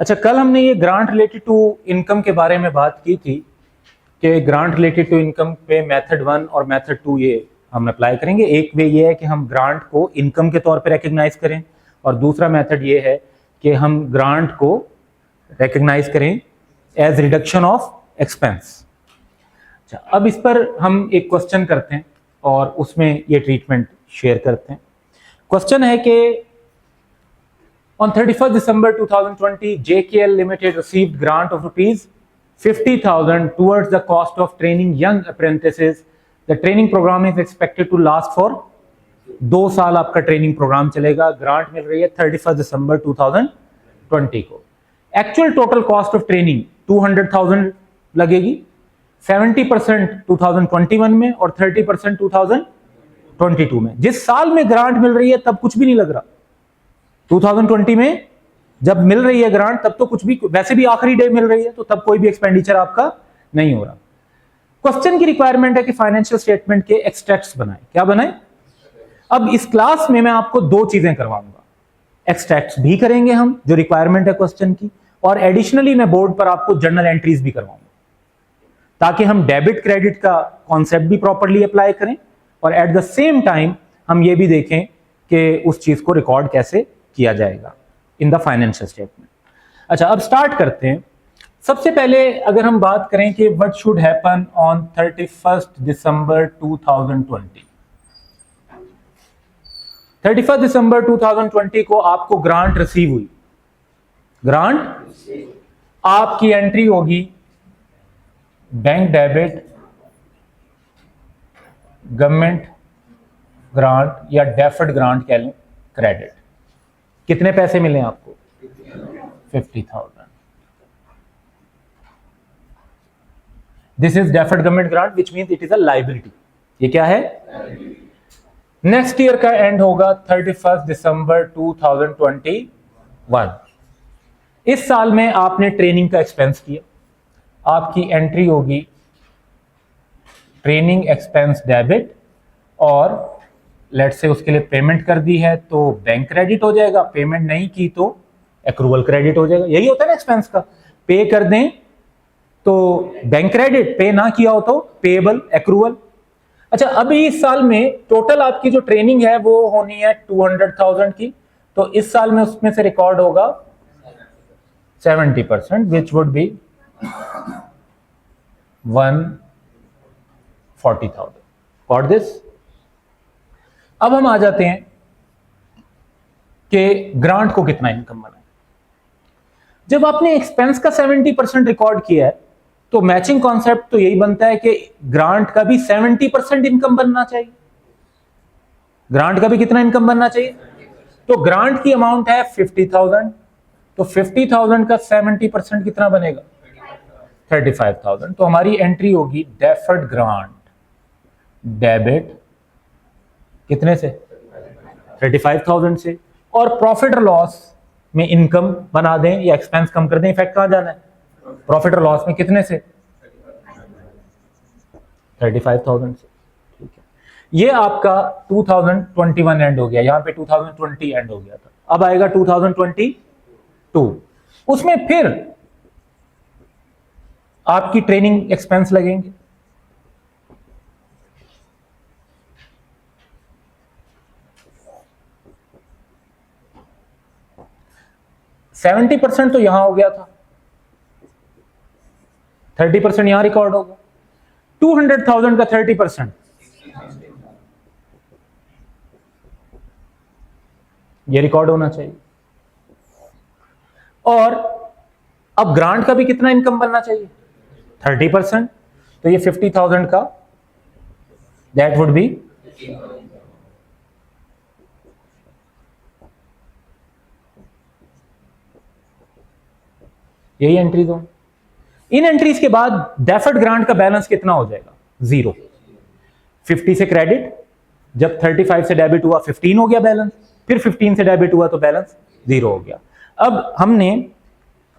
अच्छा, कल हमने ये ग्रांट रिलेटेड टू इनकम के बारे में बात की थी कि ग्रांट रिलेटेड टू इनकम पे मेथड 1 और मेथड 2 ये हम अप्लाई करेंगे। एक वे ये है कि हम ग्रांट को इनकम के तौर पे रिकग्नाइज करें, और दूसरा मेथड ये है कि हम ग्रांट को रिकग्नाइज करें एज रिडक्शन ऑफ एक्सपेंस। अच्छा, अब इस पर हम एक क्वेश्चन करते हैं और उसमें ये ट्रीटमेंट शेयर करते हैं। क्वेश्चन है कि on 31st December 2020, JKL Limited received grant of rupees 50,000 towards the cost of training young apprentices. The training program is expected to last for 2 साल आपका ट्रेनिंग प्रोग्राम चलेगा। ग्रांट मिल रही है 31 दिसंबर 2020 को। Actual total cost of training 200,000 लगेगी, 70% 2021 में और 30% 2022 में। जिस साल में ग्रांट मिल रही है तब कुछ भी नहीं लग रहा। 2020 में जब मिल रही है ग्रांट तब तो कुछ भी, वैसे भी आखिरी डे मिल रही है तो तब कोई भी एक्सपेंडिचर आपका नहीं हो रहा। क्वेश्चन की रिक्वायरमेंट है कि फाइनेंशियल स्टेटमेंट के एक्सट्रैक्ट्स बनाएं। क्या बनाएं? अब इस क्लास में मैं आपको 2 चीजें करवाऊंगा। एक्सट्रैक्ट्स भी करेंगे हम, जो रिक्वायरमेंट है क्वेश्चन की, और एडिशनली मैं बोर्ड पर आपको जर्नल एंट्रीज भी करवाऊंगा, ताकि हम डेबिट क्रेडिट का कॉन्सेप्ट भी प्रॉपरली अप्लाई करें और एट द सेम टाइम हम ये भी देखें कि उस चीज को रिकॉर्ड कैसे किया जाएगा इन द फाइनेंशियल स्टेटमेंट। अच्छा, अब स्टार्ट करते हैं। सबसे पहले अगर हम बात करें कि व्हाट शुड हैपन ऑन 31 दिसंबर 2020। 31 दिसंबर 2020 को आपको ग्रांट रिसीव हुई। ग्रांट आपकी एंट्री होगी बैंक डेबिट, गवर्नमेंट ग्रांट या डेफर्ड ग्रांट कह लें, क्रेडिट। कितने पैसे मिले आपको? 50,000। This is deferred government grant which means it is a liability. ये क्या है? नेक्स्ट ईयर का एंड होगा 31 दिसंबर 2021। इस साल में आपने ट्रेनिंग का एक्सपेंस किया, आपकी एंट्री होगी ट्रेनिंग एक्सपेंस डेबिट, और लेट से उसके लिए पेमेंट कर दी है तो बैंक क्रेडिट हो जाएगा, पेमेंट नहीं की तो एक्रूवल क्रेडिट हो जाएगा। यही होता है ना एक्सपेंस का, पे कर दें तो बैंक क्रेडिट, पे ना किया हो तो पेएबल, एक्रूवल। अच्छा, अभी इस साल में टोटल आपकी जो ट्रेनिंग है वो होनी है 200,000 की, तो इस साल में उसमें से रिकॉर्ड होगा 70%, which would be 140,000। Got this? अब हम आ जाते हैं कि ग्रांट को कितना इनकम बनाए। जब आपने एक्सपेंस का 70% रिकॉर्ड किया है तो मैचिंग कॉन्सेप्ट तो यही बनता है कि ग्रांट का भी 70% इनकम बनना चाहिए। ग्रांट का भी कितना इनकम बनना चाहिए? तो ग्रांट की अमाउंट है 50,000, तो 50,000 का 70% कितना बनेगा? 35,000। तो हमारी एंट्री होगी डेफर्ड ग्रांट डेबिट कितने से? 35,000 से। और प्रॉफिट और लॉस में इनकम बना दें या एक्सपेंस कम कर दें। इफेक्ट कहां जाना है? प्रॉफिट और लॉस में कितने से? 35,000 से। ठीक है, ये आपका 2021 एंड हो गया, यहां पे 2020 एंड हो गया था। अब आएगा 2022, उसमें फिर आपकी ट्रेनिंग एक्सपेंस लगेंगे। %70 तो यहां हो गया था, 30% यहां रिकॉर्ड होगा। 200,000 का 30% ये रिकॉर्ड होना चाहिए। और अब ग्रांट का भी कितना इनकम बनना चाहिए? 30%, तो ये 50,000 का दैट वुड बी यही एंट्रीज हो। इन एंट्रीज के बाद डेफर्ड ग्रांट का बैलेंस कितना हो जाएगा? 0। 50 से क्रेडिट, जब 35 से डेबिट हुआ 15 हो गया बैलेंस, फिर 15 से डेबिट हुआ तो बैलेंस 0 हो गया। अब हमने,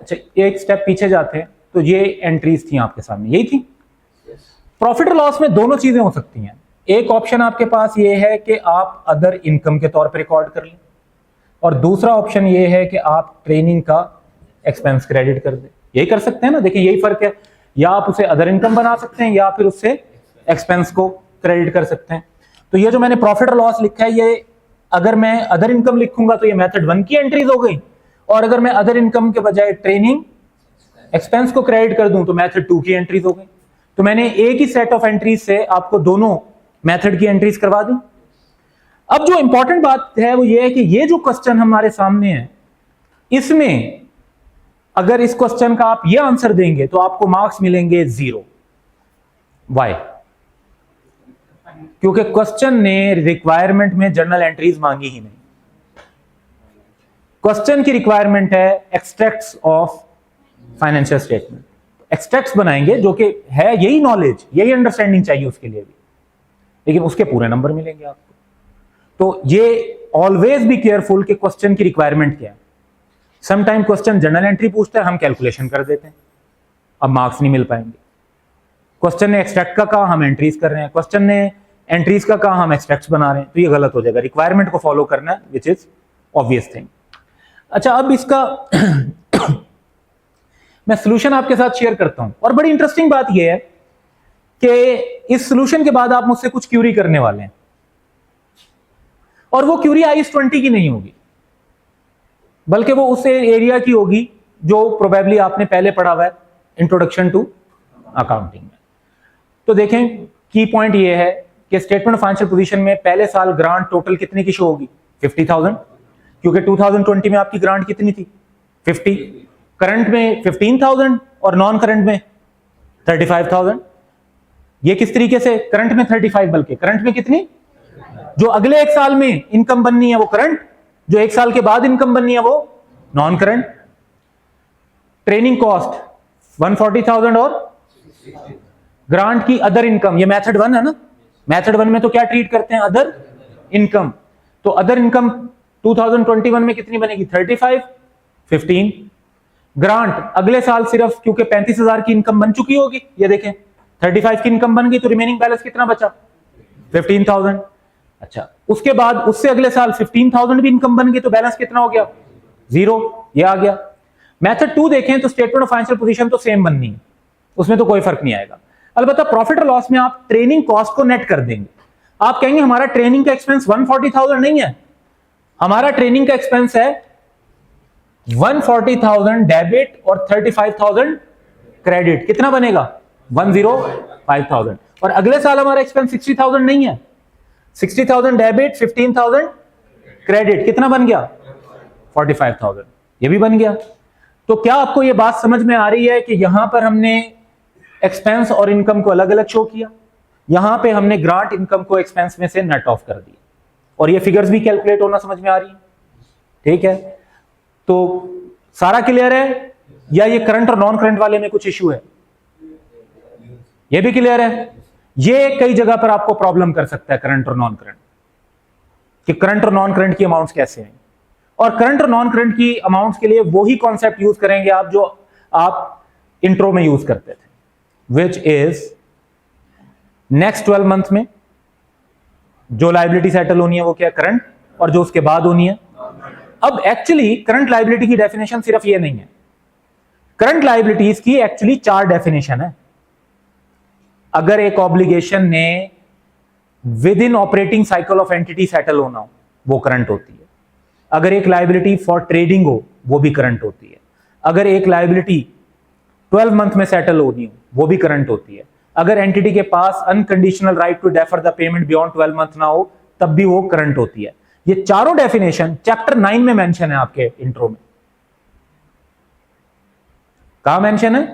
अच्छा एक स्टेप पीछे जाते हैं, तो ये एंट्रीज थी आपके सामने, यही थी। प्रॉफिट और लॉस में दोनों चीजें हो सकती हैं। एक ऑप्शन आपके पास ये है कि आप अदर इनकम के तौर पर रिकॉर्ड कर लें, और दूसरा ऑप्शन ये है कि आप ट्रेनिंग का एक्सपेंस क्रेडिट कर दे। यही कर सकते हैं ना, देखिए यही फर्क है, या आप उसे अदर इनकम बना सकते हैं या फिर उससे एक्सपेंस को क्रेडिट कर सकते हैं। तो ये जो मैंने प्रॉफिट और लॉस लिखा है, ये अगर मैं अदर इनकम लिखूंगा तो ये मेथड 1 की एंट्रीज हो गई, और अगर मैं अदर इनकम के बजाय ट्रेनिंग एक्सपेंस को क्रेडिट कर दूं तो मेथड 2 की एंट्रीज हो गई। तो मैंने एक ही सेट ऑफ एंट्रीज से आपको दोनों मेथड की एंट्रीज करवा दी। अब जो इंपॉर्टेंट बात है वो ये है कि ये जो क्वेश्चन हमारे सामने है, इसमें अगर इस क्वेश्चन का आप ये आंसर देंगे तो आपको मार्क्स मिलेंगे 0। वाई? क्योंकि क्वेश्चन ने रिक्वायरमेंट में जर्नल एंट्रीज मांगी ही नहीं। क्वेश्चन की रिक्वायरमेंट है extracts of financial statement. Extracts बनाएंगे जो कि है यही नॉलेज, यही अंडरस्टैंडिंग चाहिए उसके लिए भी, लेकिन उसके पूरे नंबर मिलेंगे आपको। तो ये ऑलवेज बी केयरफुल कि क्वेश्चन की रिक्वायरमेंट क्या है। समटाइम क्वेश्चन जर्नल एंट्री पूछता है, हम कैलकुलेशन कर देते हैं, अब मार्क्स नहीं मिल पाएंगे। क्वेश्चन ने एक्सट्रैक्ट का कहा, हम एंट्रीज कर रहे हैं। क्वेश्चन ने एंट्रीज का कहा, हम एक्सट्रैक्ट्स बना रहे हैं, तो ये गलत हो जाएगा। रिक्वायरमेंट को फॉलो करना, विच इज ऑब्वियस थिंग। अच्छा, अब इसका मैं सोल्यूशन आपके साथ शेयर करता हूं, और बड़ी इंटरेस्टिंग बात यह है कि इस सोल्यूशन के बाद आप मुझसे कुछ क्यूरी करने वाले हैं, और वो क्यूरी IS-20 की नहीं होगी, बल्कि वो उस एरिया की होगी जो प्रोबेबली आपने पहले पढ़ा हुआ है, इंट्रोडक्शन टू अकाउंटिंग में। तो देखें, की पॉइंट ये है कि स्टेटमेंट ऑफ फाइनेंशियल पोजीशन में पहले साल ग्रांट टोटल कितने की शो होगी? 50,000, क्योंकि 2020 में आपकी ग्रांट कितनी थी? 50। करंट में 15,000 और नॉन करंट में 35,000। ये किस तरीके से? करंट में 35, बल्कि करंट में कितनी? जो अगले एक साल में इनकम बननी है वो करंट, जो एक साल के बाद इनकम बननी है वो नॉन करंट। ट्रेनिंग कॉस्ट 140,000 और ग्रांट की अदर इनकम, ये मेथड 1 है ना। मेथड 1 में तो क्या ट्रीट करते हैं? Other income. तो अदर इनकम 2021 में कितनी बनेगी? 35, 15। ग्रांट अगले साल सिर्फ, क्योंकि 35,000 की इनकम बन चुकी होगी, ये देखें 35 की इनकम बन गई, तो रिमेनिंग बैलेंस कितना बचा? 15,000। अच्छा, उसके बाद उससे अगले साल 15,000 भी इनकम बन गई, तो बैलेंस कितना हो गया? 0। ये आ गया। मेथड 2 देखें तो स्टेटमेंट ऑफ फाइनेंशियल पोजीशन तो सेम बननी है, उसमें तो कोई फर्क नहीं आएगा। अलबत्ता प्रॉफिट और लॉस में आप ट्रेनिंग कॉस्ट को नेट कर देंगे। आप कहेंगे हमारा ट्रेनिंग का एक्सपेंस 140,000 नहीं है, हमारा ट्रेनिंग का एक्सपेंस है 140,000 डेबिट और 35,000 क्रेडिट। कितना बनेगा? 105,000। और अगले साल हमारा एक्सपेंस 60,000 नहीं है, 60,000 डेबिट, 15,000 क्रेडिट। कितना बन गया? 45,000। ये भी बन गया। तो क्या आपको ये बात समझ में आ रही है कि यहां पर हमने एक्सपेंस और इनकम को अलग अलग शो किया, यहां पे हमने ग्रांट इनकम को एक्सपेंस में से नेट ऑफ कर दिया, और ये फिगर्स भी कैलकुलेट होना समझ में आ रही है? ठीक है, तो सारा क्लियर है, या ये करंट और नॉन करंट वाले में कुछ इश्यू है? ये भी क्लियर है। ये कई जगह पर आपको प्रॉब्लम कर सकता है, करंट और नॉन करंट, कि करंट और नॉन करंट की अमाउंट्स कैसे हैं। और करंट और नॉन करंट की अमाउंट्स के लिए वही कॉन्सेप्ट यूज करेंगे आप जो आप इंट्रो में यूज करते थे, विच इज नेक्स्ट 12 मंथ में जो लायबिलिटी सेटल होनी है वो क्या? करंट। और जो उसके बाद होनी है, अब एक्चुअली करंट लायबिलिटी की डेफिनेशन सिर्फ ये नहीं है, करंट लायबिलिटीज की एक्चुअली 4 डेफिनेशन है। अगर एक ऑब्लिगेशन ने with in operating cycle of entity settle होना हो, वो करंट होती है। अगर एक लायबिलिटी फॉर ट्रेडिंग हो, वो भी करंट होती है। अगर एक लायबिलिटी 12 मंथ में सेटल होनी हो, वो भी करंट होती है। अगर एंटिटी के पास unconditional right to defer the payment beyond 12 month ना हो, तब भी वो करंट होती है। ये चारों डेफिनेशन चैप्टर 9 में मेंशन है, आपके इंट्रो में। कहां मेंशन है?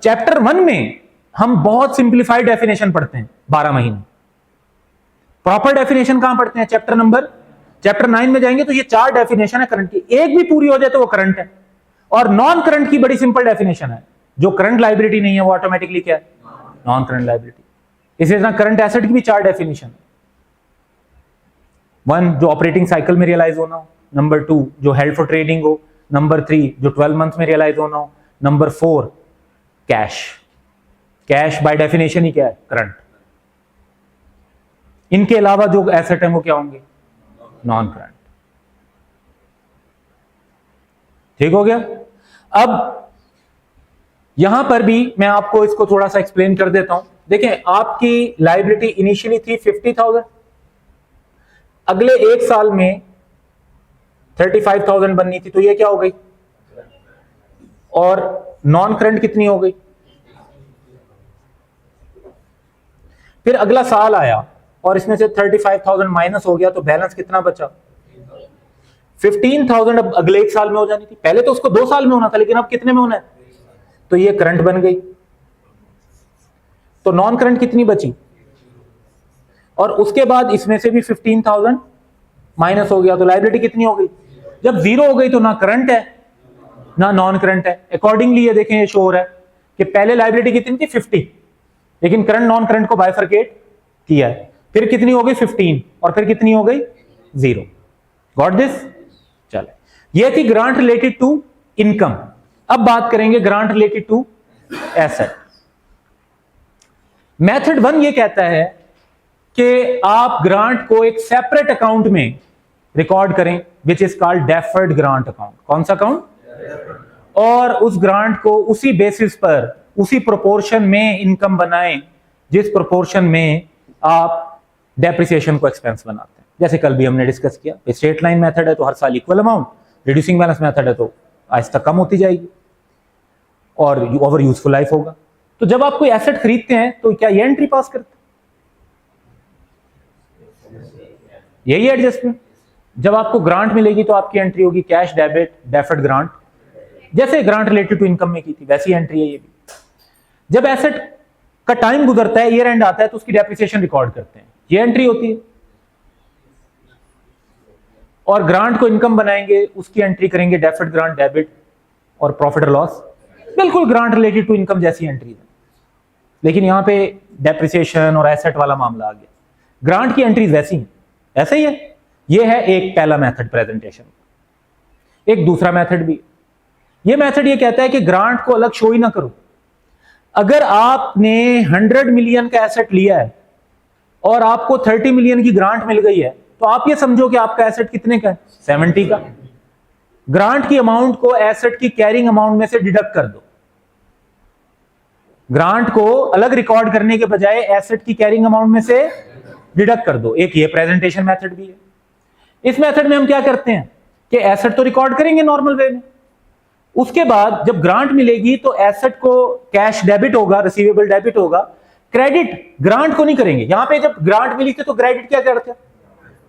चैप्टर 1 में हम बहुत सिंप्लीफाइड डेफिनेशन पढ़ते हैं 12 महीने। प्रॉपर डेफिनेशन कहां पढ़ते हैं? चैप्टर 9 में जाएंगे तो ये 4 डेफिनेशन है करंट की, एक भी पूरी हो जाए तो वो करंट है। और नॉन करंट की बड़ी सिंपल डेफिनेशन है, जो करंट लायबिलिटी नहीं है वो ऑटोमेटिकली क्या है? Non current liability. इसी तरह करंट एसेट की भी 4 डेफिनेशन। 1 जो ऑपरेटिंग साइकिल में रियलाइज होना हो, नंबर 2 जो हेल्ड फॉर ट्रेडिंग हो, नंबर 3 जो 12 मंथ में रियलाइज होना हो, number 4 cash. Cash by definition ही क्या है? करंट। इनके अलावा जो एसेट है वो क्या होंगे? Non current. ठीक हो गया। अब यहां पर भी मैं आपको इसको थोड़ा सा एक्सप्लेन कर देता हूं। देखें, आपकी लायबिलिटी इनिशियली थी 50,000, अगले एक साल में 35,000 बननी थी, तो ये क्या हो गई, और नॉन करंट कितनी हो गई। फिर अगला साल आया और इसमें से 35,000 माइनस हो गया, तो बैलेंस कितना बचा, 15,000 अब अगले एक साल में हो जानी थी। पहले तो उसको 2 साल में होना था, लेकिन अब कितने में होना है, तो ये करंट बन गई। तो नॉन करंट कितनी बची, और उसके बाद इसमें से भी 15,000 माइनस हो गया, तो लायबिलिटी कितनी हो गई। जब जीरो हो गई तो ना करंट है ना नॉन करंट है। अकॉर्डिंगली ये देखें, ये शो हो रहा है कि पहले लायबिलिटी कितनी थी 50, लेकिन करंट नॉन करंट को बाइफरकेट किया है, फिर कितनी हो गई 15, और फिर कितनी हो गई 0। Got this. चले, ये थी ग्रांट रिलेटेड टू इनकम। अब बात करेंगे grant related to asset. Method 1 ये कहता है कि आप ग्रांट को एक सेपरेट अकाउंट में रिकॉर्ड करें, which is called deferred grant account. कौन सा अकाउंट, और उस ग्रांट को उसी बेसिस पर उसी प्रोपोर्शन में इनकम बनाएं जिस प्रोपोर्शन में आप डेप्रिसिएशन को एक्सपेंस बनाते हैं। जैसे कल भी हमने डिस्कस किया, स्ट्रेट लाइन मेथड है तो हर साल equal amount, reducing balance method है तो आहिस्ता कम होती जाएगी और ओवर यूजफुल लाइफ होगा। तो जब आप कोई एसेट खरीदते हैं तो क्या ये एंट्री पास करते हैं, यही एडजस्टमेंट। जब आपको ग्रांट मिलेगी तो आपकी एंट्री होगी कैश डेबिट डेफर्ड ग्रांट, जैसे ग्रांट रिलेटेड टू इनकम में की थी वैसी एंट्री है ये भी। जब एसेट का टाइम गुजरता है, ईयर एंड आता है, तो उसकी डेप्रिसिएशन रिकॉर्ड करते हैं, ये एंट्री होती है। और ग्रांट को इनकम बनाएंगे, उसकी एंट्री करेंगे डेफर्ड ग्रांट डेबिट, और प्रॉफिट और लॉस बिल्कुल ग्रांट रिलेटेड टू इनकम जैसी एंट्री है, लेकिन यहां पे डेप्रिसिएशन और एसेट वाला मामला आ गया। ग्रांट की एंट्रीज वैसी हैं, ऐसे ही है। ये है एक पहला मेथड प्रेजेंटेशन। एक दूसरा मेथड भी, ये मेथड ये कहता है कि ग्रांट को अलग शो ही ना करो। अगर आपने 100 मिलियन का एसेट लिया है और आपको 30 मिलियन की ग्रांट मिल गई है, तो आप ये समझो कि आपका एसेट कितने का है, 70 का। ग्रांट की अमाउंट को एसेट की कैरिंग अमाउंट में से डिडक्ट कर दो। ग्रांट को अलग रिकॉर्ड करने के बजाय एसेट की कैरिंग अमाउंट में से डिडक्ट कर दो। एक ये प्रेजेंटेशन मेथड भी है। इस मेथड में हम क्या करते हैं कि एसेट तो रिकॉर्ड करेंगे नॉर्मल वे में, उसके बाद जब ग्रांट मिलेगी तो एसेट को कैश डेबिट होगा, रिसीवेबल डेबिट होगा, क्रेडिट ग्रांट को नहीं करेंगे। यहां पे जब ग्रांट मिली थी तो क्रेडिट क्या करते हैं,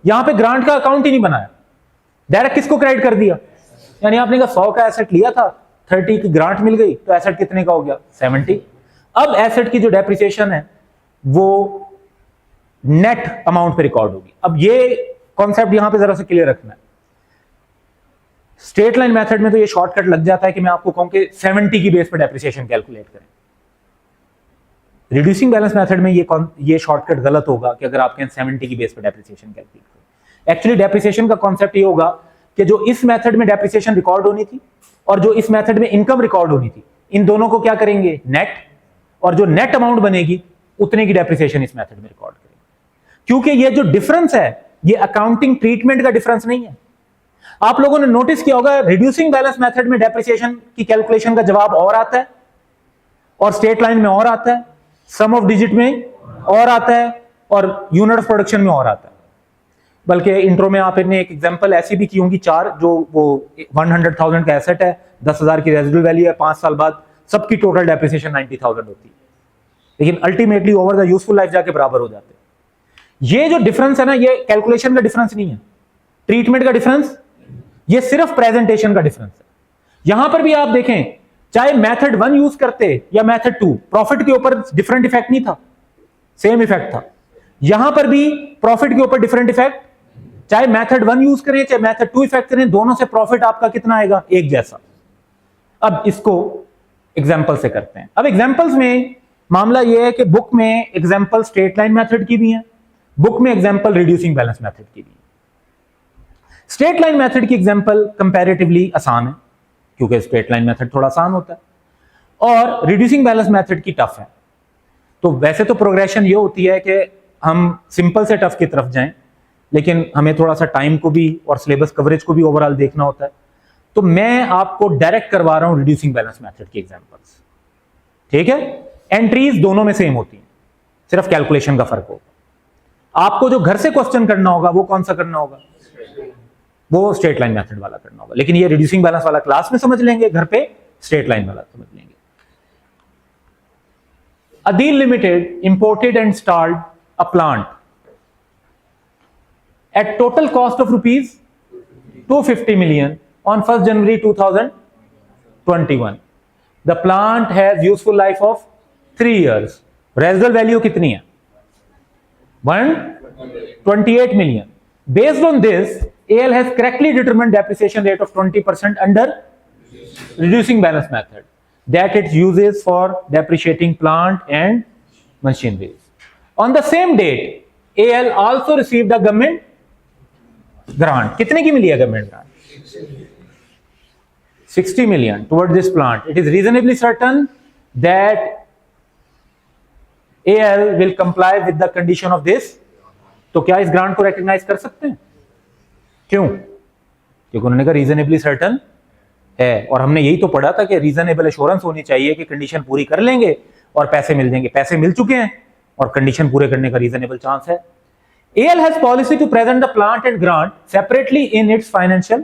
यहां पे ग्रांट का अकाउंट ही नहीं बनाया, डायरेक्ट किसको क्रेडिट कर दिया। यानी आपने कहा 100 का एसेट लिया था, 30 की ग्रांट मिल गई, तो एसेट कितने का हो गया, 70। अब एसेट की जो डेप्रिसिएशन है वो नेट अमाउंट पे रिकॉर्ड होगी। अब ये कॉन्सेप्ट यहां पे जरा सा क्लियर रखना है। स्ट्रेट लाइन मेथड में तो ये शॉर्टकट लग जाता है कि मैं आपको कहूं कि 70 की बेस पर डेप्रिसिएशन कैलकुलेट करें। रिड्यूसिंग बैलेंस मेथड में ये शॉर्टकट गलत होगा कि अगर आपके 70 की बेस पर डेप्रिसिएशन कैलकुलेट करें। एक्चुअली डेप्रिसिएशन का कॉन्सेप्ट ये होगा कि जो इस मेथड में डेप्रिसिएशन रिकॉर्ड होनी थी और जो इस मेथड में इनकम रिकॉर्ड होनी थी, इन दोनों को क्या करेंगे, नेट, और जो नेट अमाउंट बनेगी उतने की डेप्रिसिएशन इस मेथड में रिकॉर्ड करेंगे। क्योंकि ये जो डिफरेंस है ये अकाउंटिंग ट्रीटमेंट का डिफरेंस नहीं है। आप लोगों ने नोटिस किया होगा रिड्यूसिंग बैलेंस मेथड में डेप्रिसिएशन की कैलकुलेशन का जवाब और आता है और स्ट्रेट लाइन में और आता है, सम ऑफ डिजिट में और आता है और यूनिट ऑफ प्रोडक्शन में और आता है। बल्कि इंट्रो में आपने एक एग्जांपल ऐसी भी की होंगी 4, जो वो 100,000 का एसेट है, 10,000 की रेजिडुअल वैल्यू है, 5 साल बाद सबकी टोटल डेप्रिसिएशन 90,000 होती है, लेकिन ultimately over the useful life जाके बराबर हो जाते हैं। ये जो डिफरेंस है ना, ये कैलकुलेशन का डिफरेंस नहीं है, ट्रीटमेंट का डिफरेंस, ये सिर्फ प्रेजेंटेशन का डिफरेंस है। यहां पर भी आप देखें, चाहे मेथड 1 यूज करते या मेथड 2, प्रॉफिट के ऊपर डिफरेंट इफेक्ट नहीं था, सेम इफेक्ट था। यहां पर भी प्रॉफिट के ऊपर डिफरेंट इफेक्ट, चाहे मेथड 1 यूज करें चाहे मेथड 2 इफेक्ट करें, दोनों से प्रॉफिट आपका कितना आएगा, एक जैसा। अब इसको एग्जांपल से करते हैं। अब एग्जांपल्स में मामला यह है कि बुक में एग्जांपल स्ट्रेट लाइन मेथड की भी है, बुक में एग्जांपल रिड्यूसिंग बैलेंस मेथड की भी है। स्ट्रेट लाइन मेथड की एग्जांपल कंपैरेटिवली आसान है क्योंकि स्ट्रेट लाइन मेथड थोड़ा आसान होता है, और रिड्यूसिंग बैलेंस मेथड की टफ है। तो वैसे तो प्रोग्रेशन ये होती है कि हम सिंपल से टफ की तरफ जाएं, लेकिन हमें थोड़ा सा टाइम को भी और सिलेबस कवरेज को भी ओवरऑल देखना होता है। तो मैं आपको डायरेक्ट करवा रहा हूं रिड्यूसिंग बैलेंस मेथड की एग्जांपल्स, ठीक है। एंट्रीज दोनों में सेम होती हैं, सिर्फ कैलकुलेशन का फर्क होगा। आपको जो घर से क्वेश्चन करना होगा वो कौन सा करना होगा, वो स्ट्रेट लाइन मेथड वाला करना होगा, लेकिन ये रिड्यूसिंग बैलेंस वाला क्लास में समझ लेंगे, घर पे स्ट्रेट लाइन वाला समझ लेंगे। Adil Limited imported and installed a plant at total cost of rupees 250 million on 1st January 2021. The plant has useful life of 3 years. Residual value कितनी है? 128 million. Based on this, AL has correctly determined depreciation rate of 20% under reducing balance method that it uses for depreciating plant and machinery. On the same date, AL also received a government grant. कितने की मिली है government grant? 60 million towards this plant. It is reasonably certain that AL will comply with the condition of this. तो क्या इस grant को recognise कर सकते हैं? क्यों? क्योंकि उन्होंने कहा रीजनेबली सर्टन है, और हमने यही तो पढ़ा था कि रीजनेबल एश्योरेंस होनी चाहिए कि कंडीशन पूरी कर लेंगे और पैसे मिल जाएंगे। पैसे मिल चुके हैं और कंडीशन पूरे करने का रीजनेबल चांस है। AL has policy to present the plant and grant separately in its financial,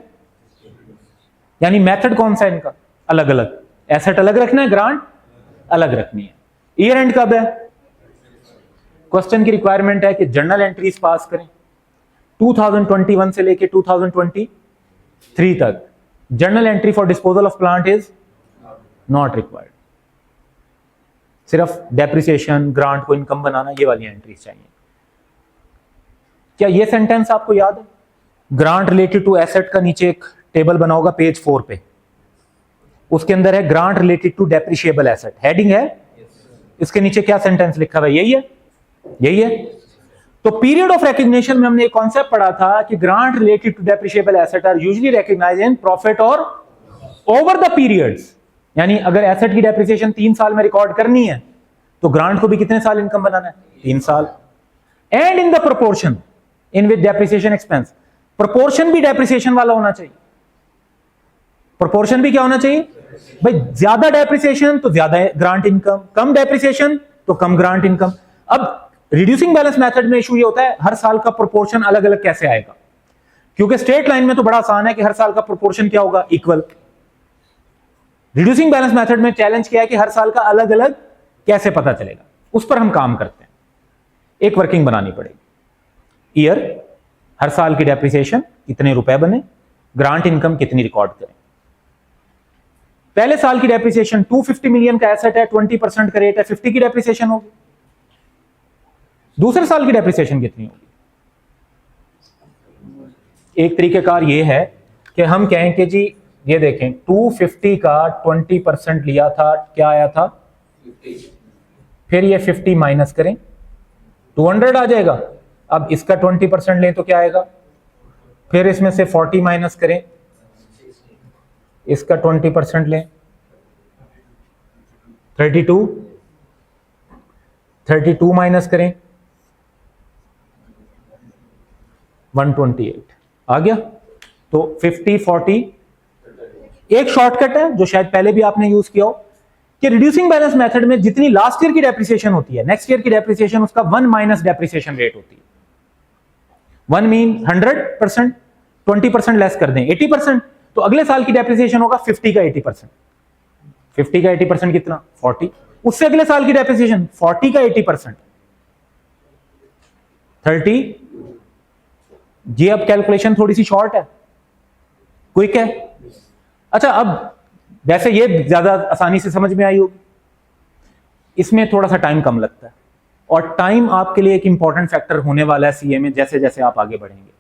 यानी मेथड कौन सा है इनका? अलग अलग। एसेट अलग रखना है, ग्रांट अलग रखनी है। ईयर एंड कब है? क्वेश्चन की रिक्वायरमेंट है कि जर्नल एंट्रीज पास करें 2021 से लेके 2023 तक। Journal entry for disposal of plant is not required. सिर्फ डेप्रिसिएशन, ग्रांट को इनकम बनाना, ये वाली एंट्रीज चाहिए। क्या ये सेंटेंस आपको याद है? ग्रांट रिलेटेड टू एसेट का नीचे एक टेबल बना होगा पेज 4 पे, उसके अंदर है grant related to depreciable asset, heading है। इसके नीचे क्या सेंटेंस लिखा हुआ है? यही है, यही है। तो पीरियड ऑफ रिकॉग्निशन में हमने एक कॉन्सेप्ट पढ़ा था कि grant related to depreciable asset are usually recognised in profit और ओवर द पीरियड्स। यानी अगर एसेट की डेप्रिसिएशन 3 साल में रिकॉर्ड करनी है तो ग्रांट को भी कितने साल इनकम बनाना है? 3 साल। And in the proportion in with depreciation expense. Proportion भी डेप्रिसिएशन वाला होना चाहिए। प्रोपोर्शन भी क्या होना चाहिए भाई? ज्यादा डेप्रिसिएशन तो ज्यादा ग्रांट इनकम, कम डेप्रिसिएशन तो कम ग्रांट इनकम। अब रिड्यूसिंग बैलेंस मेथड में इशू ये होता है हर साल का प्रोपोर्शन अलग अलग कैसे आएगा, क्योंकि स्ट्रेट लाइन में तो बड़ा आसान है कि हर साल का प्रोपोर्शन क्या होगा? इक्वल। रिड्यूसिंग बैलेंस मेथड में चैलेंज क्या है कि हर साल का अलग अलग कैसे पता चलेगा, उस पर हम काम करते हैं। एक वर्किंग बनानी पड़ेगी। ईयर, हर साल की डेप्रिसिएशन कितने रुपए बने, ग्रांट इनकम कितनी रिकॉर्ड करें। पहले साल की डेप्रिसिएशन 250 मिलियन का एसेट है, 20% का रेट है, 50 की डेप्रिसिएशन होगी। दूसरे साल की डेप्रिसिएशन कितनी होगी? एक तरीकेकार ये है कि हम कहें कि जी ये देखें 250 का 20% लिया था, क्या आया था? 50। फिर ये 50 माइनस करें, 200 आ जाएगा। अब इसका 20% लें तो क्या आएगा? फिर इसमें से 40 माइनस करें, इसका 20% लें, 32 माइनस करें, 128 आ गया। तो 50, 40। एक शॉर्टकट है जो शायद पहले भी आपने यूज किया हो कि रिड्यूसिंग बैलेंस मेथड में जितनी लास्ट ईयर की डेप्रिसिएशन होती है, नेक्स्ट ईयर की डेप्रिसिएशन उसका 1 माइनस डेप्रिसिएशन रेट होती है। 1 मीन 100%, 20% लेस कर दें 80%, तो अगले साल की डेप्रिसिएशन होगा 50 का 80%। 50 का 80% कितना? 40। उससे अगले साल की डेप्रिसिएशन 40 का 80%, 30। ये अब कैलकुलेशन थोड़ी सी शॉर्ट है, क्विक है। अच्छा, अब वैसे ये ज्यादा आसानी से समझ में आई होगी, इसमें थोड़ा सा टाइम कम लगता है, और टाइम आपके लिए एक इंपॉर्टेंट फैक्टर होने वाला है सीए में जैसे जैसे आप आगे बढ़ेंगे।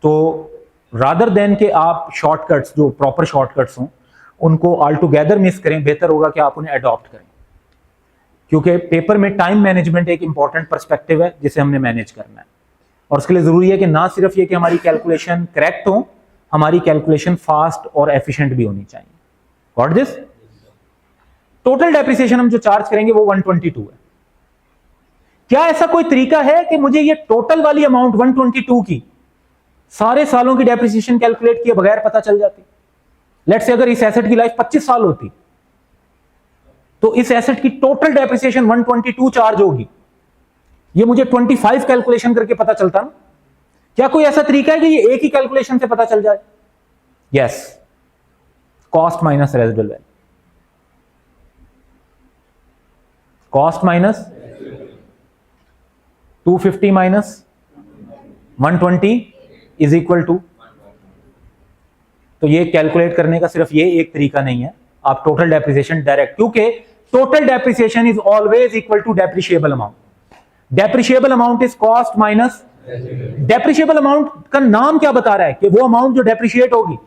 तो रादर देन कि आप शॉर्टकट्स, जो प्रॉपर शॉर्टकट्स हों, उनको ऑल टुगेदर मिस करें, बेहतर होगा कि आप उन्हें अडॉप्ट करें, क्योंकि पेपर में टाइम मैनेजमेंट एक इंपॉर्टेंट पर्सपेक्टिव है जिसे हमने मैनेज करना है। और उसके लिए जरूरी है कि ना सिर्फ ये कि हमारी कैलकुलेशन करेक्ट हो, हमारी कैलकुलेशन फास्ट और एफिशिएंट भी होनी चाहिए। Got this? टोटल डेप्रिसिएशन हम जो चार्ज करेंगे वो 122 है। क्या ऐसा कोई तरीका है कि मुझे ये टोटल वाली अमाउंट 122 की सारे सालों की डेप्रिसिएशन कैलकुलेट किए बगैर पता चल जाती? लेट्स से अगर इस एसेट की लाइफ 25 साल होती तो इस एसेट की टोटल डेप्रिसिएशन 122 चार्ज होगी। ये मुझे 25 कैलकुलेशन करके पता चलता ना। क्या कोई ऐसा तरीका है कि ये एक ही कैलकुलेशन से पता चल जाए? Yes, cost minus residual value, cost minus 250 minus 120 is equal to. तो ये कैलकुलेट करने का सिर्फ ये एक तरीका नहीं है, आप टोटल डेप्रिसिएशन डायरेक्ट, क्योंकि total depreciation is always equal to depreciable amount. Depreciable amount is cost minus, depreciable amount का नाम क्या बता रहा है कि वो अमाउंट जो डेप्रिशिएट होगी।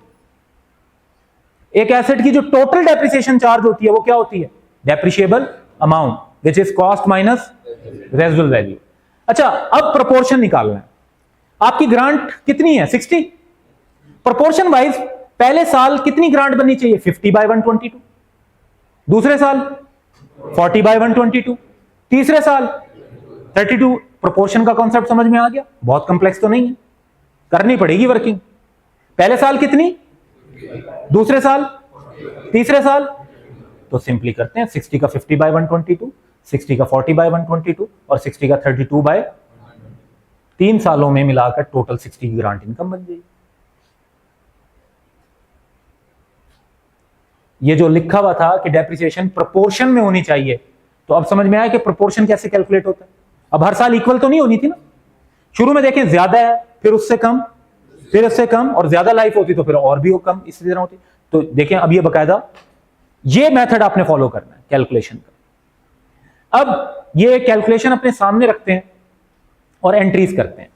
एक एसेट की जो टोटल डेप्रिसिएशन चार्ज होती है वो क्या होती है? Depreciable amount, which is cost minus residual value. अच्छा, अब प्रोपोर्शन निकालना है। आपकी ग्रांट कितनी है? 60। प्रोपोर्शन वाइज पहले साल कितनी ग्रांट बननी चाहिए? 50/122। दूसरे साल 40/122। तीसरे साल 32। प्रोपोर्शन का कॉन्सेप्ट समझ में आ गया? बहुत कॉम्प्लेक्स तो नहीं है, करनी पड़ेगी वर्किंग। पहले साल कितनी, दूसरे साल, तीसरे साल, तो सिंपली करते हैं 60 का 50/122, 60 का 40/122 और 60 का 32/, 3 सालों में मिलाकर टोटल 60 की ग्रांट इनकम बन जाएगी। ये जो लिखा हुआ था कि डेप्रिसिएशन प्रोपोर्शन में होनी चाहिए, तो अब समझ में आया कि प्रोपोर्शन कैसे कैलकुलेट होता है। अब हर साल इक्वल तो नहीं होनी थी ना। शुरू में देखें ज्यादा है, फिर उससे कम, फिर उससे कम, और ज्यादा लाइफ होती तो फिर और भी कम, इसी तरह होती। तो देखें अब ये बकायदा ये मेथड आपने फॉलो करना है कैलकुलेशन का। अब ये कैलकुलेशन अपने सामने रखते हैं और एंट्रीज करते हैं।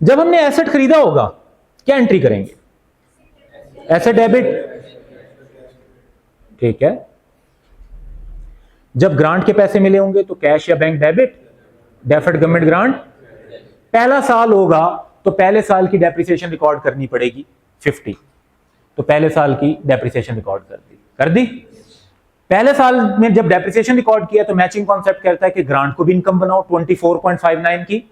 जब हमने एसेट खरीदा होगा क्या एंट्री करेंगे? एसेट डेबिट, ठीक है। जब ग्रांट के पैसे मिले होंगे तो कैश या bank debit, deferred government grant. पहला साल होगा तो पहले साल की डेप्रिसिएशन रिकॉर्ड करनी पड़ेगी 50, तो पहले साल की डेप्रिसिएशन रिकॉर्ड कर दी। पहले साल में जब डेप्रिसिएशन रिकॉर्ड किया तो मैचिंग कॉन्सेप्ट कहता है कि ग्रांट को भी इनकम बनाओ, 24.59 की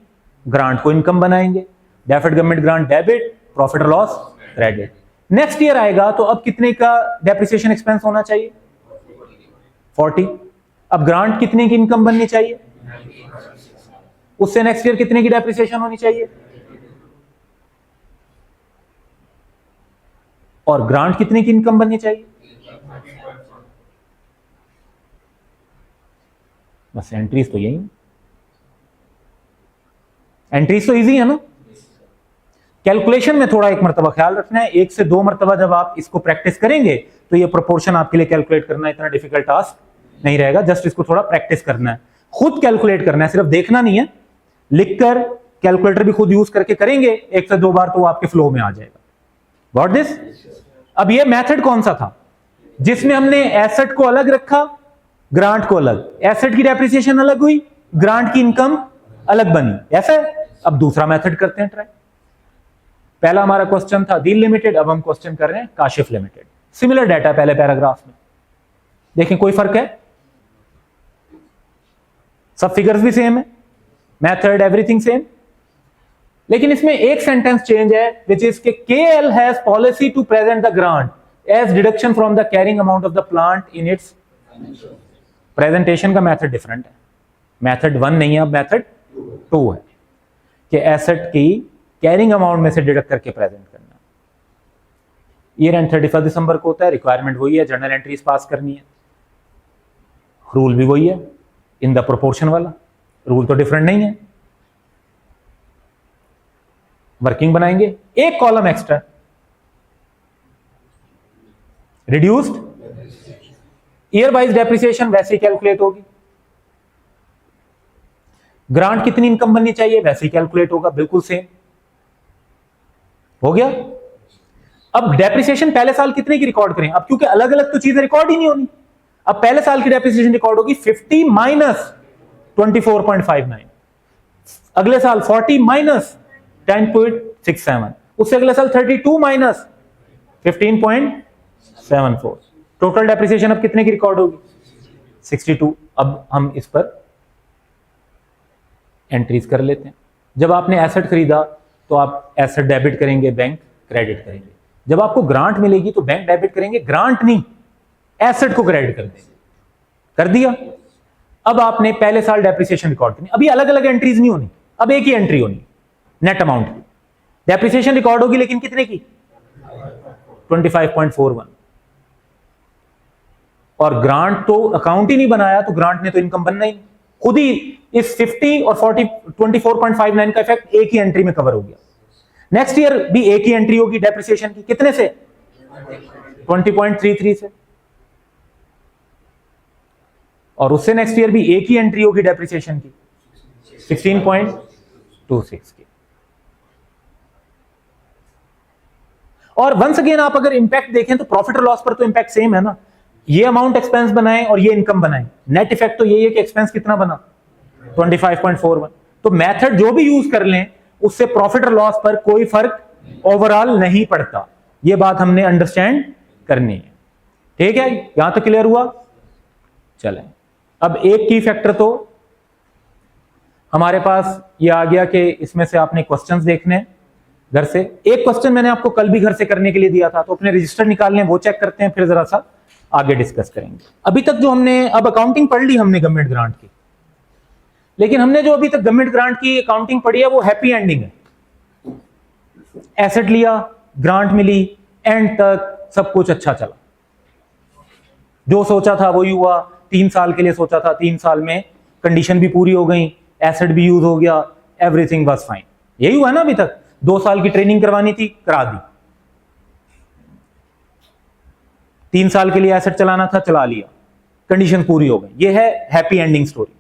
ग्रांट को इनकम बनाएंगे, deferred government grant debit, profit और लॉस क्रेडिट। नेक्स्ट ईयर आएगा तो अब कितने का डेप्रिसिएशन एक्सपेंस होना चाहिए? 40। अब ग्रांट कितने की इनकम बननी चाहिए? उससे नेक्स्ट ईयर कितने की डेप्रिसिएशन होनी चाहिए? और ग्रांट कितने की इनकम बननी चाहिए? बस एंट्रीज तो यही, एंट्रीज तो इजी है ना। कैलकुलेशन में थोड़ा एक मरतबा ख्याल रखना है, 1 से 2 मरतबा जब आप इसको प्रैक्टिस करेंगे तो ये प्रोपोर्शन आपके लिए कैलकुलेट करना इतना डिफिकल्ट टास्क नहीं रहेगा। जस्ट इसको थोड़ा प्रैक्टिस करना है, खुद कैलकुलेट करना है, सिर्फ देखना नहीं है। लिखकर कैलकुलेटर भी खुद यूज करके करेंगे 1 से 2 बार तो वो आपके फ्लो में आ जाएगा। Got this? अब ये मेथड कौन सा था जिसमें हमने एसेट को अलग रखा, ग्रांट को अलग, एसेट की डेप्रिसिएशन अलग हुई, ग्रांट की इनकम अलग बनी, ऐसा? अब दूसरा मेथड करते हैं ट्राई। पहला हमारा क्वेश्चन था डील लिमिटेड, अब हम क्वेश्चन कर रहे हैं काशिफ लिमिटेड। सिमिलर डाटा पहले पैराग्राफ में, देखें कोई फर्क है? सब फिगर्स भी सेम है, मेथड एवरीथिंग सेम, लेकिन इसमें एक सेंटेंस चेंज है which is K KL has policy to present the grant as deduction from the carrying amount of the plant in its. Presentation का मेथड डिफरेंट है, method 1 नहीं है, अब मेथड 2 है कि एसेट की कैरिंग अमाउंट में से डिडक्ट करके प्रेजेंट करना। ईयर एंड 31 दिसंबर को होता है, रिक्वायरमेंट वही है, जर्नल एंट्रीज पास करनी है, रूल भी वही है, इन द प्रोपोर्शन वाला रूल तो डिफरेंट नहीं है। वर्किंग बनाएंगे, एक column extra, reduced year wise depreciation वैसे ही कैलकुलेट होगी, ग्रांट कितनी इनकम बननी चाहिए वैसे ही कैलकुलेट होगा, बिल्कुल सेम हो गया। अब डेप्रिसिएशन पहले साल कितने की रिकॉर्ड करें? अब क्योंकि अलग अलग तो चीजें रिकॉर्ड ही नहीं होनी, अब पहले साल की डेप्रिसिएशन रिकॉर्ड होगी 50 माइनस 24.59, अगले साल 40 माइनस 10.67, उससे अगले साल 32 माइनस 15.74, टोटल डेप्रिसिएशन अब कितने की रिकॉर्ड होगी? 62। अब हम इस पर एंट्रीज कर लेते हैं। जब आपने एसेट खरीदा तो आप एसेट डेबिट करेंगे, बैंक क्रेडिट करेंगे। जब आपको ग्रांट मिलेगी तो बैंक डेबिट करेंगे, ग्रांट नहीं, एसेट को क्रेडिट कर देंगे। कर दिया। अब आपने पहले साल डेप्रिसिएशन रिकॉर्ड करनी, अभी अलग अलग एंट्रीज नहीं होनी, अब एक ही एंट्री होनी नेट अमाउंट की। डेप्रिसिएशन रिकॉर्ड होगी लेकिन कितने की? 25.41। और ग्रांट तो अकाउंट ही नहीं बनाया, तो ग्रांट ने तो इनकम बनना ही नहीं। खुद ही इस 50 और 24.59 का इफेक्ट एक ही एंट्री में कवर हो गया। नेक्स्ट ईयर भी एक ही एंट्री होगी डेप्रिसिएशन की, कितने से? 20.33 से। और उससे नेक्स्ट ईयर भी एक ही एंट्री होगी डेप्रिसिएशन की, 16.26 की। और वंस अगेन आप अगर इंपैक्ट देखें तो प्रॉफिट और लॉस पर तो इंपैक्ट सेम है ना। ये अमाउंट एक्सपेंस बनाए और ये इनकम बनाए, नेट इफेक्ट तो यही है कि एक्सपेंस कितना बना? 25.41। तो मेथड जो भी यूज कर लें उससे प्रॉफिट और लॉस पर कोई फर्क ओवरऑल नहीं पड़ता। ये बात हमने अंडरस्टैंड करनी है। ठीक है, यहां तक क्लियर हुआ? चलें, अब एक की फैक्टर तो हमारे पास ये आ गया कि इसमें से आपने क्वेश्चंस देखने घर से। एक क्वेश्चन मैंने आपको कल भी घर से करने के लिए दिया था, तो अपने रजिस्टर निकालने, वो चेक करते हैं, फिर जरा सा आगे डिस्कस करेंगे। अभी तक जो हमने, अब अकाउंटिंग पढ़ ली हमने गवर्नमेंट ग्रांट की, लेकिन हमने जो अभी तक गवर्नमेंट ग्रांट की अकाउंटिंग पढ़ी है वो हैप्पी एंडिंग है। एसेट लिया, ग्रांट मिली, एंड तक सब कुछ अच्छा चला, जो सोचा था वही हुआ। 3 साल के लिए सोचा था, 3 साल में कंडीशन भी पूरी हो गई, एसेट भी यूज हो गया, एवरीथिंग वाज फाइन। यही हुआ ना अभी तक। 2 साल की ट्रेनिंग करवानी थी, करा दी। 3 साल के लिए एसेट चलाना था, चला लिया, कंडीशन पूरी हो गई। ये है हैप्पी एंडिंग स्टोरी।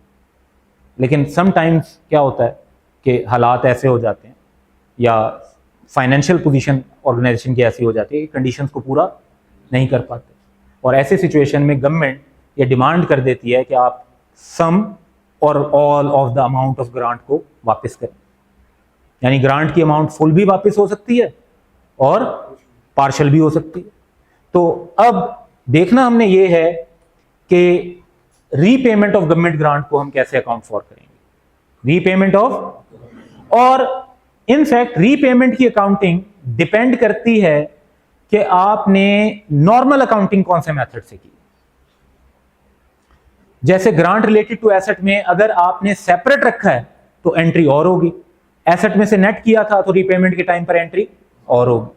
लेकिन समटाइम्स क्या होता है कि हालात ऐसे हो जाते हैं या फाइनेंशियल पोजीशन ऑर्गेनाइजेशन की ऐसी हो जाती है कि कंडीशंस को पूरा नहीं कर पाते, और ऐसे सिचुएशन में गवर्नमेंट ये डिमांड कर देती है कि आप सम और all of the amount of grant को वापस करें। यानी ग्रांट की अमाउंट फुल भी वापस हो सकती है और पार्शियल भी हो सकती है। तो अब देखना हमने ये है कि रीपेमेंट ऑफ गवर्नमेंट ग्रांट को हम कैसे अकाउंट फॉर करेंगे। रीपेमेंट ऑफ, और इनफैक्ट रीपेमेंट की अकाउंटिंग डिपेंड करती है कि आपने नॉर्मल अकाउंटिंग कौन से मेथड से की। जैसे ग्रांट रिलेटेड टू एसेट में अगर आपने सेपरेट रखा है तो एंट्री और होगी, एसेट में से नेट किया था तो रीपेमेंट के टाइम पर एंट्री और होगी।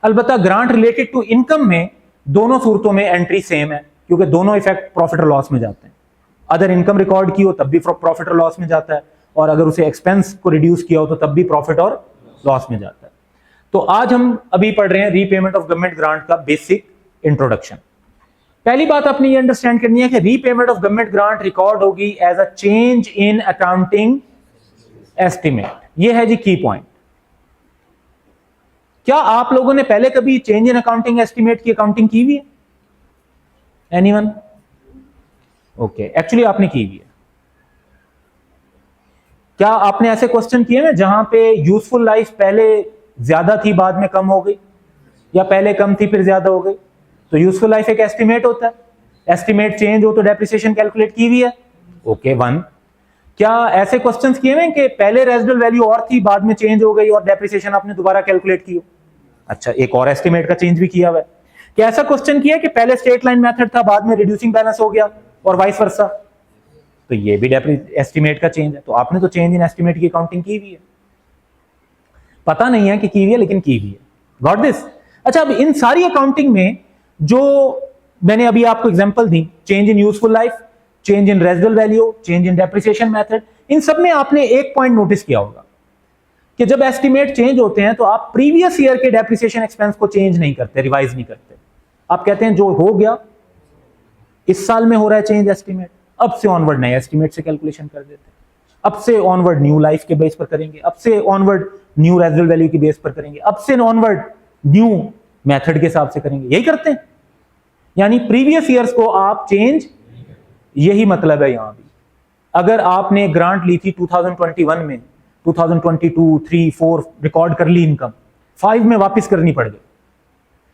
अलबत्ता ग्रांट रिलेटेड टू इनकम में दोनों सूरतों में एंट्री सेम है, क्योंकि दोनों इफेक्ट प्रॉफिट और लॉस में जाते हैं। अदर इनकम रिकॉर्ड की हो तब भी प्रॉफिट और लॉस में जाता है, और अगर उसे एक्सपेंस को रिड्यूस किया हो तो तब भी प्रॉफिट और लॉस में जाता है। तो आज हम अभी पढ़ रहे हैं रीपेमेंट ऑफ गवर्नमेंट ग्रांट का बेसिक इंट्रोडक्शन। पहली बात आपने ये अंडरस्टैंड करनी है कि repayment of government grant record होगी as a change in accounting estimate. ये है जी की पॉइंट। क्या आप लोगों ने पहले कभी चेंज इन अकाउंटिंग एस्टिमेट की अकाउंटिंग की हुई है? एनीवन? ओके, एक्चुअली आपने की हुई है। क्या आपने ऐसे क्वेश्चन किए हैं जहां पे यूजफुल लाइफ पहले ज्यादा थी बाद में कम हो गई, या पहले कम थी फिर ज्यादा हो गई? तो यूजफुल लाइफ एक एस्टिमेट होता है, एस्टिमेट चेंज हो तो डेप्रिसिएशन कैलकुलेट की हुई है। ओके, 1। क्या ऐसे क्वेश्चंस किए हैं कि पहले रेजिडुअल वैल्यू और थी बाद में चेंज हो गई और डेप्रिसिएशन आपने दोबारा कैलकुलेट की हो? अच्छा, एक और एस्टिमेट का चेंज भी किया हुआ है। क्या ऐसा क्वेश्चन किया कि पहले स्ट्रेट लाइन मेथड था बाद में रिड्यूसिंग बैलेंस हो गया और वाइस वर्सा? तो ये भी एस्टिमेट का चेंज है। तो आपने तो चेंज इन एस्टिमेट की अकाउंटिंग की हुई है। पता नहीं है कि की हुई है, लेकिन की हुई है। Got this? अच्छा, अब इन सारी अकाउंटिंग में जो मैंने अभी आपको एग्जांपल दी, change in useful life, change in residual value, change in depreciation method, इन सब में आपने एक पॉइंट नोटिस किया होगा कि जब एस्टिमेट चेंज होते हैं तो आप प्रीवियस ईयर के डेप्रिसिएशन एक्सपेंस को चेंज नहीं करते, रिवाइज नहीं करते। आप कहते हैं जो हो गया इस साल में हो रहा है चेंज एस्टिमेट, अब से ऑनवर्ड नए एस्टिमेट से कैलकुलेशन कर देते हैं, अब से ऑनवर्ड न्यू लाइफ के बेस पर करेंगे, अब से ऑनवर्ड न्यू रेजिडुअल वैल्यू के बेस पर करेंगे, अब से ऑनवर्ड न्यू मेथड के हिसाब से करेंगे। यही करते हैं, यानी प्रीवियस ईयर्स को आप चेंज, यही मतलब है यहां भी। अगर आपने ग्रांट ली थी 2021 में, 2022, 3, 4 रिकॉर्ड कर ली इनकम, 5 में वापस करनी पड़ गई,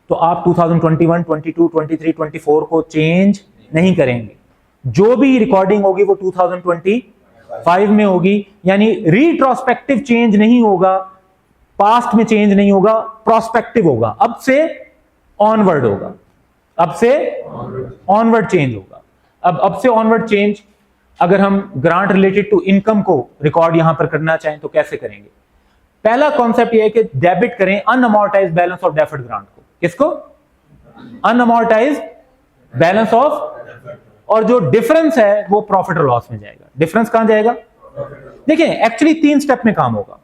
तो आप 2021, 22, 23, 24 को चेंज नहीं करेंगे। जो भी रिकॉर्डिंग होगी वो 2025 में होगी, यानी रिट्रोस्पेक्टिव चेंज नहीं होगा, पास्ट में चेंज नहीं होगा, प्रोस्पेक्टिव होगा। अब से ऑनवर्ड होगा, अब से ऑनवर्ड चेंज होगा। अब से ऑनवर्ड चेंज अगर हम ग्रांट रिलेटेड टू इनकम को रिकॉर्ड यहां पर करना चाहें तो कैसे करेंगे? पहला कॉन्सेप्ट यह है कि डेबिट करें अनअमोर्टाइज्ड बैलेंस ऑफ डेफर्ड ग्रांट को। किसको? अनअमोर्टाइज्ड बैलेंस ऑफ, और जो डिफरेंस है वो प्रॉफिट और लॉस में जाएगा। डिफरेंस कहां जाएगा? देखिए एक्चुअली 3 स्टेप में काम होगा।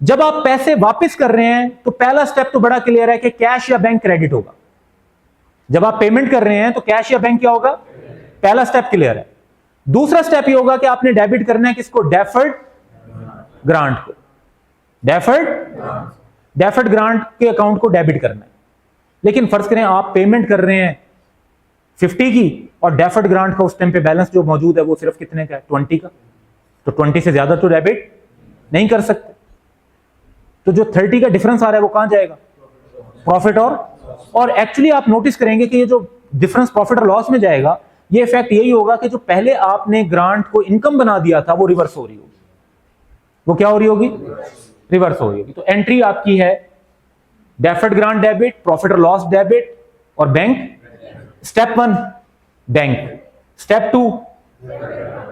जब आप पैसे वापस कर रहे हैं तो पहला स्टेप तो बड़ा क्लियर है कि कैश या बैंक क्रेडिट होगा। जब आप पेमेंट कर रहे हैं तो कैश या बैंक क्या होगा? पहला स्टेप क्लियर है। दूसरा स्टेप ये होगा कि आपने डेबिट करना है किसको? डेफर्ड ग्रांट को। डेफर्ड ग्रांट के अकाउंट को डेबिट करना है। लेकिन फर्ज करें आप पेमेंट कर रहे हैं 50 की और डेफर्ड ग्रांट का उस टाइम पे बैलेंस जो मौजूद है वो सिर्फ कितने का है? 20 का। तो 20 से ज्यादा तो डेबिट नहीं कर सकते। तो जो 30 का डिफरेंस आ रहा है वो कहां जाएगा? प्रॉफिट और एक्चुअली आप नोटिस करेंगे कि ये जो डिफरेंस प्रॉफिट और लॉस में जाएगा, ये इफेक्ट यही होगा कि जो पहले आपने ग्रांट को इनकम बना दिया था वो रिवर्स हो रही होगी। वो क्या हो रही होगी? रिवर्स हो रही होगी। तो एंट्री आपकी है डेफर्ड ग्रांट डेबिट, प्रॉफिट और लॉस डेबिट और bank. Step 1 bank, step 2,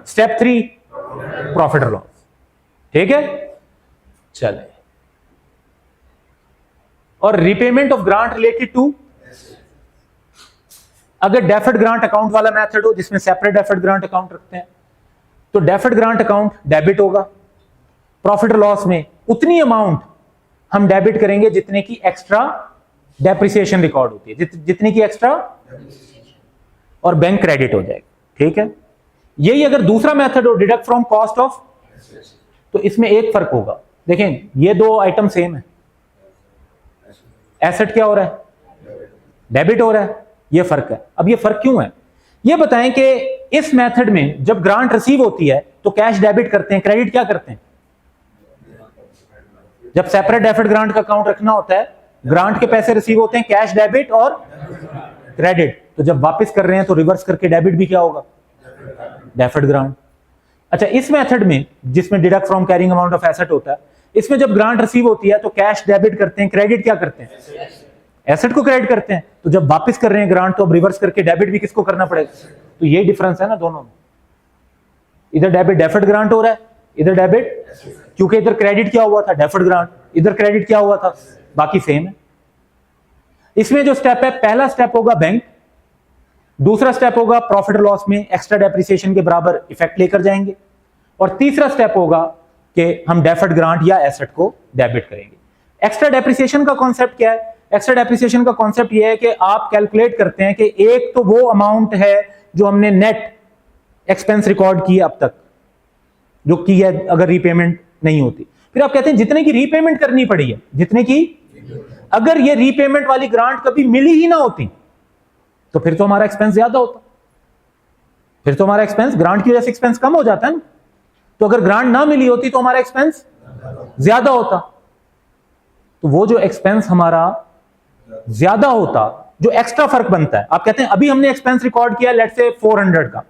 step 3 profit और लॉस। ठीक है, चले। और repayment of grant related to, अगर डेफर्ड ग्रांट अकाउंट वाला मेथड हो जिसमें सेपरेट डेफर्ड ग्रांट अकाउंट रखते हैं तो डेफर्ड ग्रांट अकाउंट डेबिट होगा। प्रॉफिट और लॉस में उतनी अमाउंट हम डेबिट करेंगे जितने की एक्स्ट्रा डेप्रिसिएशन रिकॉर्ड होती है, जितनी की एक्स्ट्रा, और बैंक क्रेडिट हो जाएगा। ठीक है, यही अगर दूसरा मेथड हो डिडक्ट फ्रॉम कॉस्ट ऑफ, तो इसमें एक फर्क होगा। देखें ये दो आइटम सेम है, एसेट क्या हो रहा है? डेबिट हो रहा है, ये फर्क है। अब ये फर्क क्यों है ये बताएं कि इस मेथड में जब ग्रांट रिसीव होती है तो कैश डेबिट करते हैं, क्रेडिट क्या करते हैं? जब सेपरेट डेफर्ड ग्रांट का अकाउंट रखना होता है, ग्रांट के पैसे रिसीव होते हैं, कैश डेबिट और क्रेडिट। तो जब वापस कर रहे हैं तो रिवर्स करके डेबिट भी क्या होगा? Deferred grant. अच्छा, इस मेथड में जिसमें deduct from carrying amount of asset होता है, इसमें जब ग्रांट रिसीव होती है तो कैश डेबिट करते हैं, क्रेडिट क्या करते हैं? एसेट को क्रेडिट करते हैं। तो जब वापस कर रहे हैं ग्रांट तो अब रिवर्स करके डेबिट भी किसको करना पड़ेगा? तो यही डिफरेंस है ना दोनों में। इधर डेबिट डेफर्ड ग्रांट हो रहा है, इधर डेबिट, क्योंकि इधर क्रेडिट क्या हुआ था? Deferred grant. इधर क्रेडिट क्या हुआ था? बाकी सेम है। इसमें जो स्टेप है, पहला स्टेप होगा बैंक, दूसरा स्टेप होगा प्रॉफिट और लॉस में एक्स्ट्रा डेप्रिसिएशन के बराबर इफेक्ट लेकर जाएंगे, और तीसरा स्टेप होगा कि हम डेफर्ड ग्रांट या एसेट को डेबिट करेंगे। एक्स्ट्रा डेप्रिसिएशन का कॉन्सेप्ट क्या है? एक्स्ट्रा डेप्रिसिएशन का कॉन्सेप्ट यह है कि आप कैलकुलेट करते हैं कि एक तो वो अमाउंट है जो हमने नेट एक्सपेंस रिकॉर्ड की है अब तक, जो की है अगर रीपेमेंट नहीं होती, फिर आप कहते हैं जितने की रीपेमेंट करनी पड़ी है, जितने की, अगर ये रीपेमेंट वाली ग्रांट कभी मिली ही ना होती तो फिर तो हमारा एक्सपेंस ज्यादा होता, फिर तो हमारा एक्सपेंस, ग्रांट की वजह से एक्सपेंस कम हो जाता है ना। तो अगर ग्रांट ना मिली होती तो हमारा एक्सपेंस ज्यादा होता। तो वो जो एक्सपेंस हमारा ज्यादा होता, जो एक्स्ट्रा फर्क बनता है, आप कहते हैं अभी हमने एक्सपेंस रिकॉर्ड किया लेट्स से 400 का,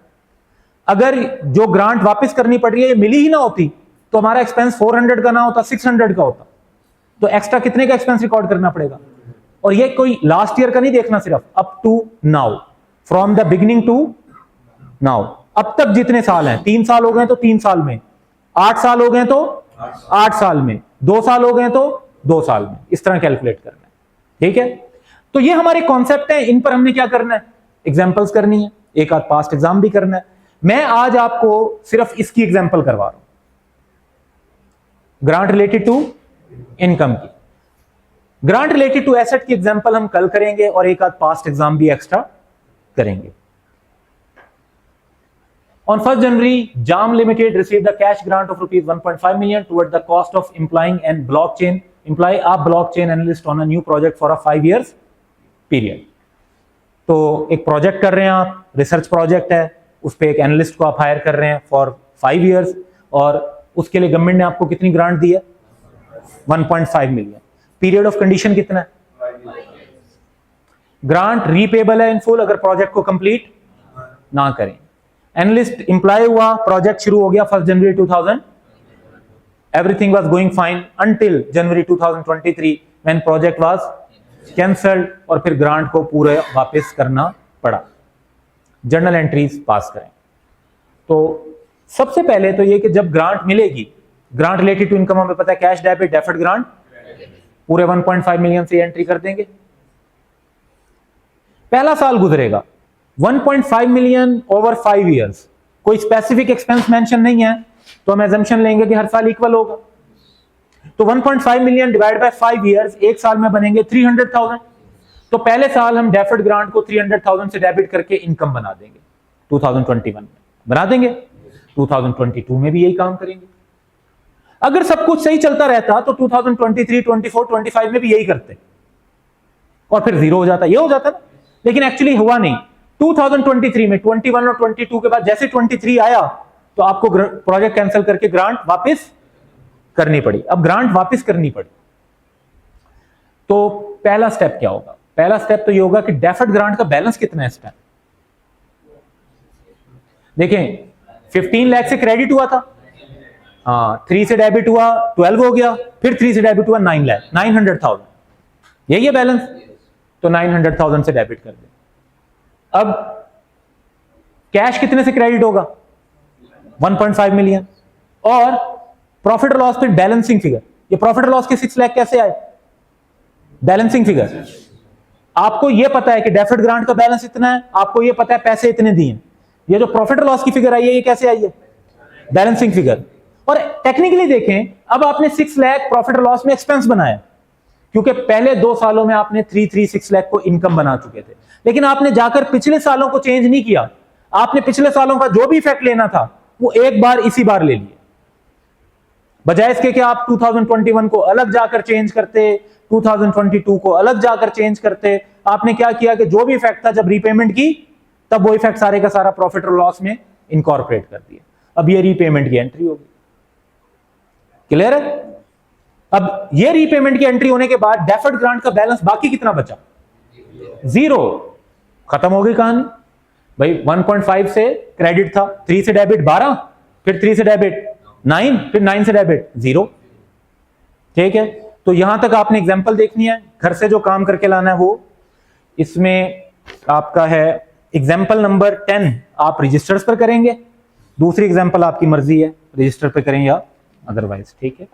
अगर जो ग्रांट वापस करनी पड़ रही है ये मिली ही ना होती तो हमारा एक्सपेंस 400 का ना होता, 600 का होता। तो एक्स्ट्रा कितने का एक्सपेंस रिकॉर्ड करना पड़ेगा? और ये कोई लास्ट ईयर का नहीं देखना, सिर्फ up to now, from the beginning to now, अब तक जितने साल हैं, 3 साल हो गए तो 3 साल में, 8 साल हो गए तो 8 साल में, 2 साल हो गए तो 2 साल में, इस तरह कैलकुलेट करना है। ठीक है, तो ये हमारे कॉन्सेप्ट है, इन पर हमने क्या करना है? एग्जांपल्स करनी है, एक आध पास्ट एग्जाम भी करना है। मैं आज आपको सिर्फ इसकी एग्जांपल करवा रहा हूं, ग्रांट रिलेटेड टू इनकम की। ग्रांट रिलेटेड टू एसेट की एग्जांपल हम कल करेंगे और एक आध पास्ट एग्जाम भी एक्स्ट्रा करेंगे। On 1st January, JAM Limited received the cash grant of rupees 1.5 million toward the cost of employing a blockchain analyst on a new project for a 5 years period. तो एक project कर रहे हैं आप, research project है, उस पर एक एनालिस्ट को आप हायर कर रहे हैं फॉर 5 years, और उसके लिए गवर्नमेंट ने आपको कितनी ग्रांट दी है? 1.5 मिलियन। पीरियड ऑफ कंडीशन कितना है? ग्रांट रीपेबल है इन फुल अगर प्रोजेक्ट को कंप्लीट ना करें। एनालिस्ट इंप्लॉय हुआ, प्रोजेक्ट शुरू हो गया 1st January 2000, everything was going fine until January 2023 when project was cancelled और फिर ग्रांट को पूरे वापस करना पड़ा। जर्नल एंट्रीज पास करें। तो सबसे पहले तो ये कि जब ग्रांट मिलेगी, ग्रांट रिलेटेड टू इनकम हमें पता है कैश डेबिट डेफर्ड ग्रांट, पूरे 1.5 मिलियन से एंट्री कर देंगे। पहला साल गुजरेगा, 1.5 मिलियन ओवर 5 इयर्स, कोई स्पेसिफिक एक्सपेंस मेंशन नहीं है, तो हम एजम्पशन लेंगे कि हर साल इक्वल होगा। तो 1.5 मिलियन डिवाइड बाय 5 इयर्स, एक साल में बनेंगे 300,000। तो पहले साल हम डेफर्ड ग्रांट को 300,000 से डेबिट करके इनकम बना देंगे। 2021 में बना देंगे, 2022 में भी यही काम करेंगे। अगर सब कुछ सही चलता रहता तो 2023, 24, 25 में भी यही करते और फिर जीरो हो जाता, ये हो जाता ना। लेकिन एक्चुअली हुआ नहीं। 2023 में 21 और 22 के बाद जैसे 23 आया तो आपको प्रोजेक्ट कैंसिल करके ग्रांट वापस करनी पड़ी। अब ग्रांट वापस करनी पड़ी तो पहला स्टेप क्या होगा? पहला स्टेप तो ये होगा कि डेफर्ड ग्रांट का बैलेंस कितना है इस टाइम। देखें 15 लाख से क्रेडिट हुआ था, हाँ 3 से डेबिट हुआ 12 हो गया, फिर 3 से डेबिट हुआ 9 लाख, 900,000, यही है बैलेंस। तो 900,000 से डेबिट कर दे। अब कैश कितने से क्रेडिट होगा? 1.5 मिलियन। और प्रॉफिट और लॉस फिर बैलेंसिंग फिगर। ये प्रॉफिट और लॉस के 6 लाख कैसे आए? Balancing figure. आपको यह पता है कि डेफर्ड ग्रांट का बैलेंस इतना है, आपको यह पता है पैसे इतने दिए। ये जो प्रॉफिट और लॉस की फिगर आई है ये कैसे आई है? Balancing figure. और टेक्निकली देखें, अब आपने 6 लाख प्रॉफिट और लॉस में एक्सपेंस बनाया क्योंकि पहले 2 सालों में आपने 336 लाख को इनकम बना चुके थे। लेकिन आपने जाकर पिछले सालों को चेंज नहीं किया। आपने पिछले सालों का जो भी इफेक्ट लेना था वो एक बार इसी बार ले लिए, बजाय इसके कि आप 2021 को अलग जाकर चेंज करते, 2022 को अलग जाकर चेंज करते। आपने क्या किया कि जो भी इफेक्ट था जब रीपेमेंट की तब वो इफेक्ट सारे का सारा प्रॉफिट और लॉस में इनकॉर्पोरेट कर दिया। अब ये रीपेमेंट की एंट्री होगी। क्लियर है? अब ये रीपेमेंट की एंट्री होने के बाद डेफर्ड ग्रांट का बैलेंस बाकी कितना बचा? 0। खत्म हो गई कहानी भाई। 1.5 से क्रेडिट था, 3 से डेबिट 12, फिर 3 से डेबिट 9, फिर 9 से डेबिट 0। ठीक है, तो यहां तक आपने एग्जांपल देखनी है, घर से जो काम करके लाना है वो। इसमें आपका है एग्जांपल नंबर 10 आप रजिस्टर्स पर करेंगे, दूसरी एग्जांपल आपकी मर्जी है रजिस्टर पर करें या अदरवाइज। ठीक है।